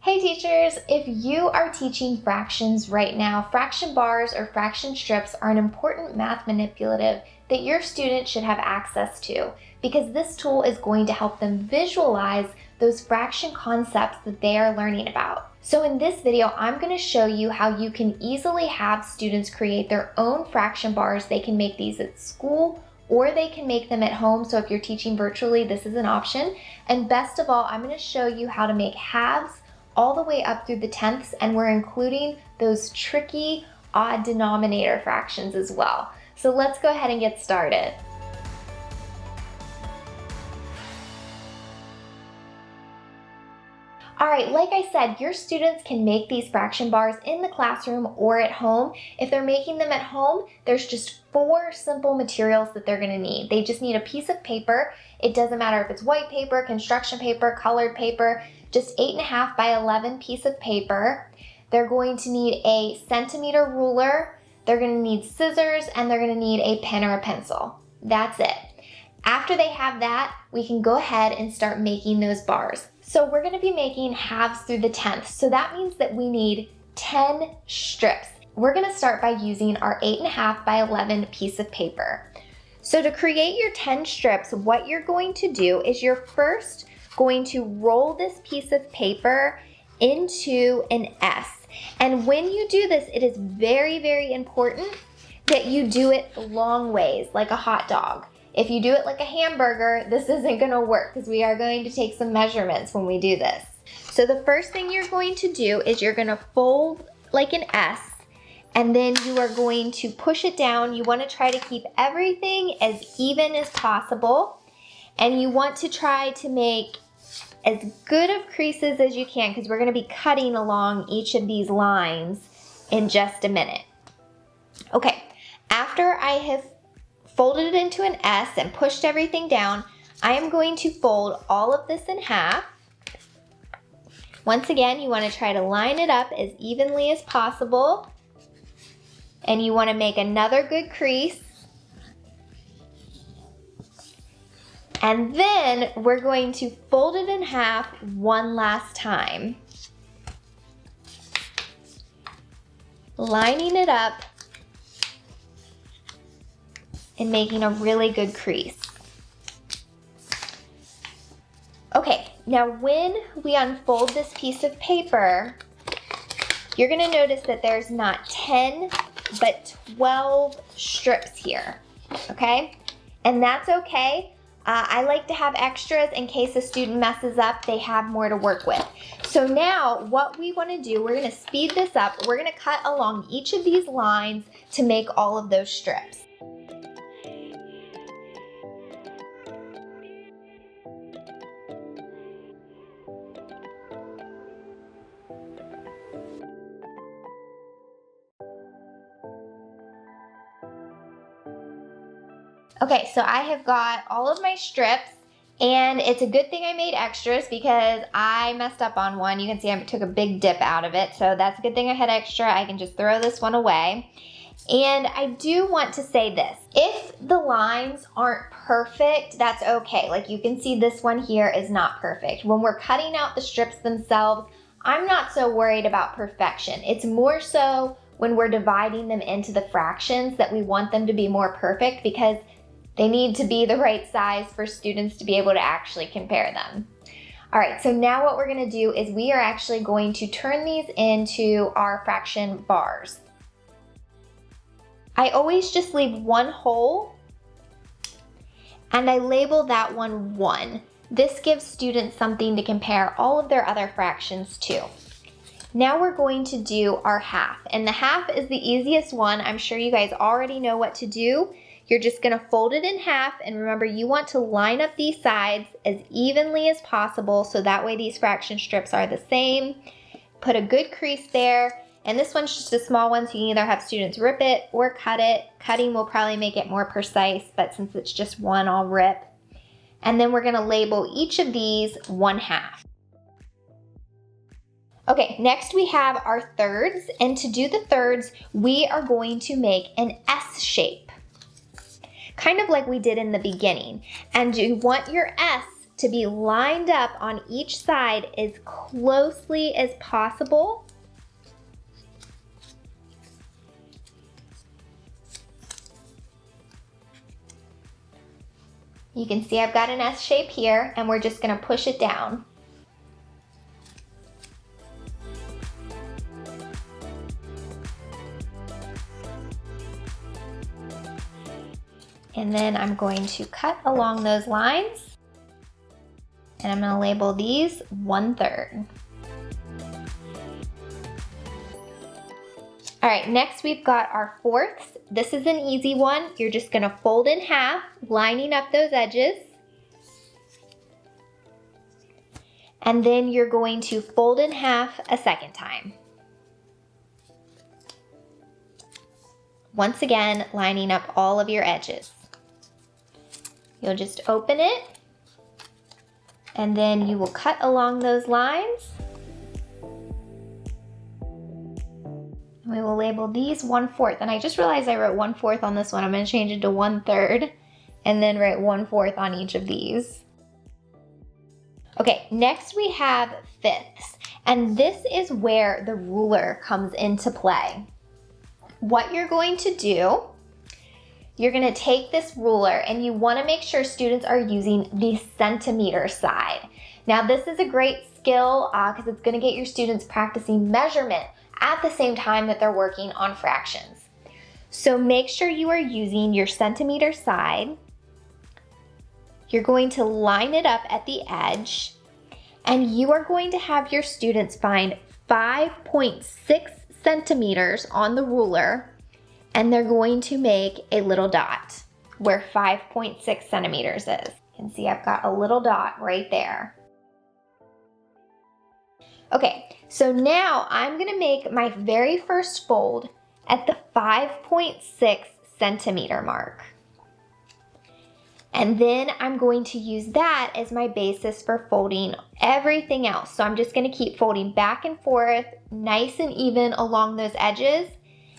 Hey teachers, if you are teaching fractions right now, fraction bars or fraction strips are an important math manipulative that your students should have access to because this tool is going to help them visualize those fraction concepts that they are learning about. So in this video, I'm going to show you how you can easily have students create their own fraction bars. They can make these at school or they can make them at home. So if you're teaching virtually, this is an option. And best of all, I'm going to show you how to make halves all the way up through the tenths, and we're including those tricky odd denominator fractions as well. So let's go ahead and get started. All right, like I said, your students can make these fraction bars in the classroom or at home. If they're making them at home, there's just 4 simple materials that they're gonna need. They just need a piece of paper. It doesn't matter if it's white paper, construction paper, colored paper, just 8.5 by 11 piece of paper. They're going to need a centimeter ruler, they're gonna need scissors, and they're gonna need a pen or a pencil. That's it. After they have that, we can go ahead and start making those bars. So we're gonna be making halves through the tenths. So that means that we need 10 strips. We're gonna start by using our 8.5 by 11 piece of paper. So to create your 10 strips, what you're going to do is you're first going to roll this piece of paper into an S. And when you do this, it is very, very important that you do it long ways, like a hot dog. If you do it like a hamburger, this isn't gonna work because we are going to take some measurements when we do this. So the first thing you're going to do is you're gonna fold like an S, and then you are going to push it down. You wanna try to keep everything as even as possible, and you want to try to make as good of creases as you can because we're gonna be cutting along each of these lines in just a minute. Okay, after I have folded it into an S and pushed everything down, I am going to fold all of this in half. Once again, you want to try to line it up as evenly as possible, and you want to make another good crease. And then we're going to fold it in half one last time, lining it up and making a really good crease. Okay, now when we unfold this piece of paper, you're gonna notice that there's not 10, but 12 strips here, okay? And that's okay. I like to have extras in case a student messes up, they have more to work with. So now what we wanna do, we're gonna speed this up. We're gonna cut along each of these lines to make all of those strips. Okay, so I have got all of my strips, and it's a good thing I made extras because I messed up on one. You can see I took a big dip out of it, so that's a good thing I had extra. I can just throw this one away. And I do want to say this. If the lines aren't perfect, that's okay. Like you can see this one here is not perfect. When we're cutting out the strips themselves, I'm not so worried about perfection. It's more so when we're dividing them into the fractions that we want them to be more perfect because they need to be the right size for students to be able to actually compare them. All right, so now what we're gonna do is we are actually going to turn these into our fraction bars. I always just leave one hole and I label that one 1. This gives students something to compare all of their other fractions to. Now we're going to do our half, and the half is the easiest one. I'm sure you guys already know what to do. You're just gonna fold it in half, and remember you want to line up these sides as evenly as possible so that way these fraction strips are the same. Put a good crease there, and this one's just a small one so you can either have students rip it or cut it. Cutting will probably make it more precise, but since it's just one, I'll rip. And then we're gonna label each of these 1/2. Okay, next we have our thirds, and to do the thirds, we are going to make an S shape, kind of like we did in the beginning. And you want your S to be lined up on each side as closely as possible. You can see I've got an S shape here, and we're just going to push it down. And then I'm going to cut along those lines, and I'm going to label these 1/3. All right, next we've got our fourths. This is an easy one. You're just going to fold in half, lining up those edges. And then you're going to fold in half a second time. Once again, lining up all of your edges. You'll just open it, and then you will cut along those lines. We will label these 1/4, and I just realized I wrote 1/4 on this one. I'm going to change it to 1/3 and then write 1/4 on each of these. Okay, next we have fifths, and this is where the ruler comes into play. What you're going to do, you're going to take this ruler, and you want to make sure students are using the centimeter side. Now this is a great skill because it's going to get your students practicing measurement at the same time that they're working on fractions. So make sure you are using your centimeter side. You're going to line it up at the edge, and you are going to have your students find 5.6 centimeters on the ruler, and they're going to make a little dot where 5.6 centimeters is. You can see I've got a little dot right there. Okay, so now I'm going to make my very first fold at the 5.6 centimeter mark. And then I'm going to use that as my basis for folding everything else. So I'm just going to keep folding back and forth, nice and even along those edges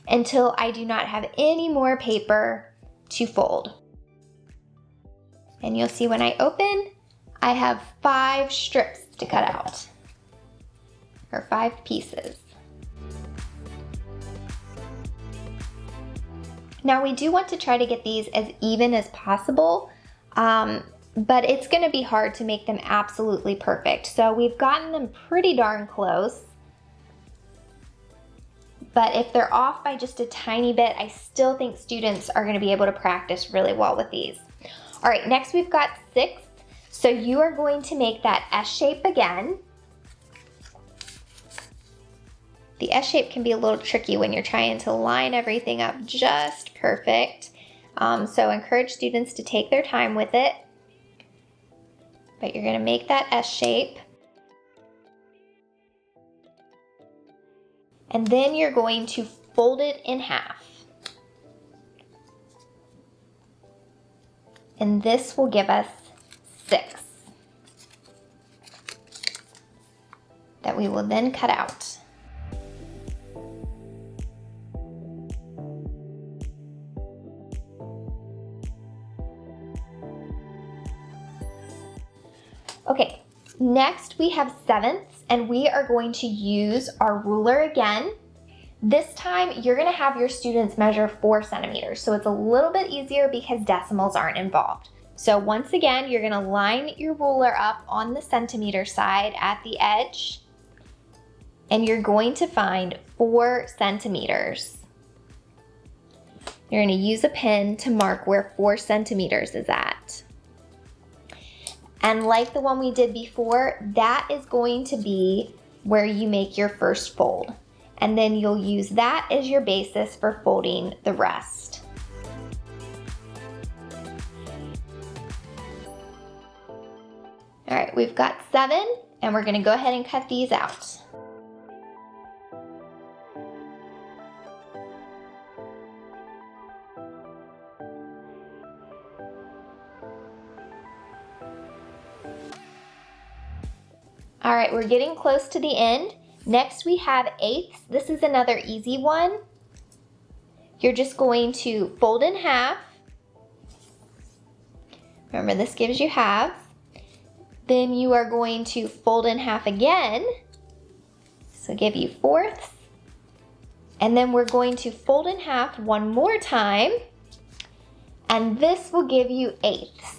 until I do not have any more paper to fold. And you'll see when I open, I have 5 strips to cut out, or 5 pieces. Now we do want to try to get these as even as possible, but it's going to be hard to make them absolutely perfect. So we've gotten them pretty darn close, but if they're off by just a tiny bit, I still think students are going to be able to practice really well with these. All right, next we've got sixths. So you are going to make that S shape again. The S shape can be a little tricky when you're trying to line everything up just perfect. So encourage students to take their time with it. But you're going to make that S shape. And then you're going to fold it in half. And this will give us 6 that we will then cut out. Okay, next we have sevenths, and we are going to use our ruler again. This time you're going to have your students measure 4 centimeters, so it's a little bit easier because decimals aren't involved. So once again, you're going to line your ruler up on the centimeter side at the edge, and you're going to find 4 centimeters. You're going to use a pen to mark where 4 centimeters is at. And like the one we did before, that is going to be where you make your first fold. And then you'll use that as your basis for folding the rest. All right, we've got 7, and we're gonna go ahead and cut these out. All right, we're getting close to the end. Next we have eighths. This is another easy one. You're just going to fold in half. Remember, this gives you halves. Then you are going to fold in half again. So give you fourths. And then we're going to fold in half one more time. And this will give you eighths.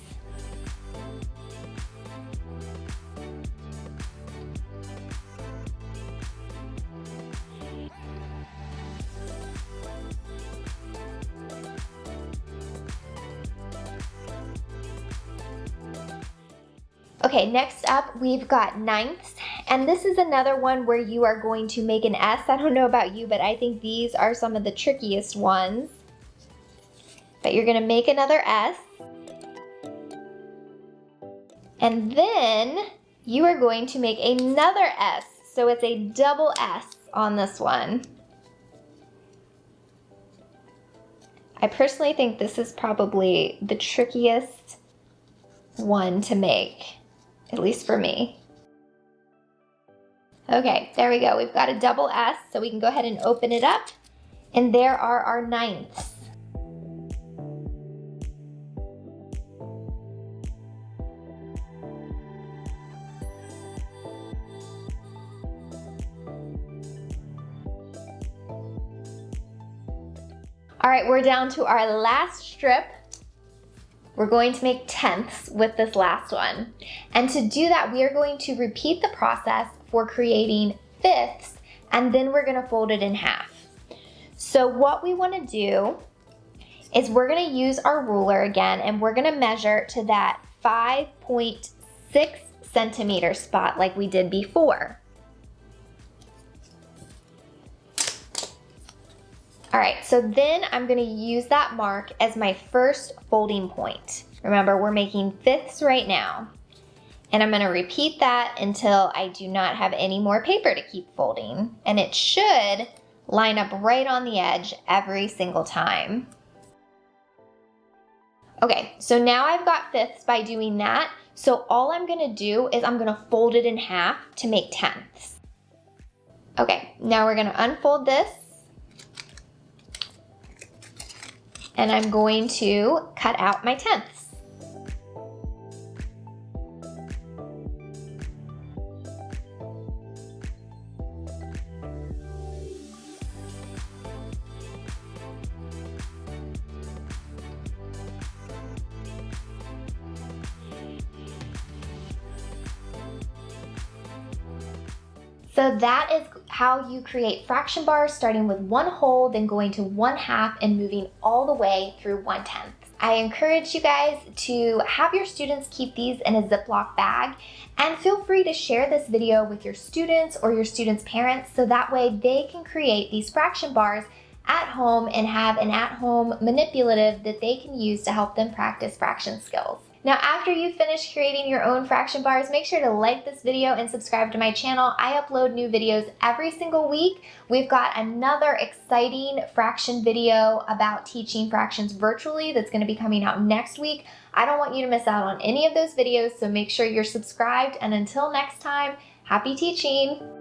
Okay, next up we've got ninths, and this is another one where you are going to make an S. I don't know about you, but I think these are some of the trickiest ones. But you're gonna make another S. And then you are going to make another S. So it's a double S on this one. I personally think this is probably the trickiest one to make. At least for me. Okay, there we go. We've got a double S, so we can go ahead and open it up. And there are our ninths. All right, we're down to our last strip. We're going to make tenths with this last one. And to do that, we are going to repeat the process for creating fifths, and then we're gonna fold it in half. So what we wanna do is we're gonna use our ruler again, and we're gonna measure to that 5.6 centimeter spot like we did before. All right, so then I'm gonna use that mark as my first folding point. Remember, we're making fifths right now. And I'm gonna repeat that until I do not have any more paper to keep folding. And it should line up right on the edge every single time. Okay, so now I've got fifths by doing that. So all I'm gonna do is I'm gonna fold it in half to make tenths. Okay, now we're gonna unfold this. And I'm going to cut out my tenths. So that is how you create fraction bars, starting with one whole, then going to 1/2 and moving all the way through 1/10. I encourage you guys to have your students keep these in a Ziploc bag, and feel free to share this video with your students or your students' parents so that way they can create these fraction bars at home and have an at-home manipulative that they can use to help them practice fraction skills. Now, after you finish creating your own fraction bars, make sure to like this video and subscribe to my channel. I upload new videos every single week. We've got another exciting fraction video about teaching fractions virtually that's going to be coming out next week. I don't want you to miss out on any of those videos, so make sure you're subscribed. And until next time, happy teaching!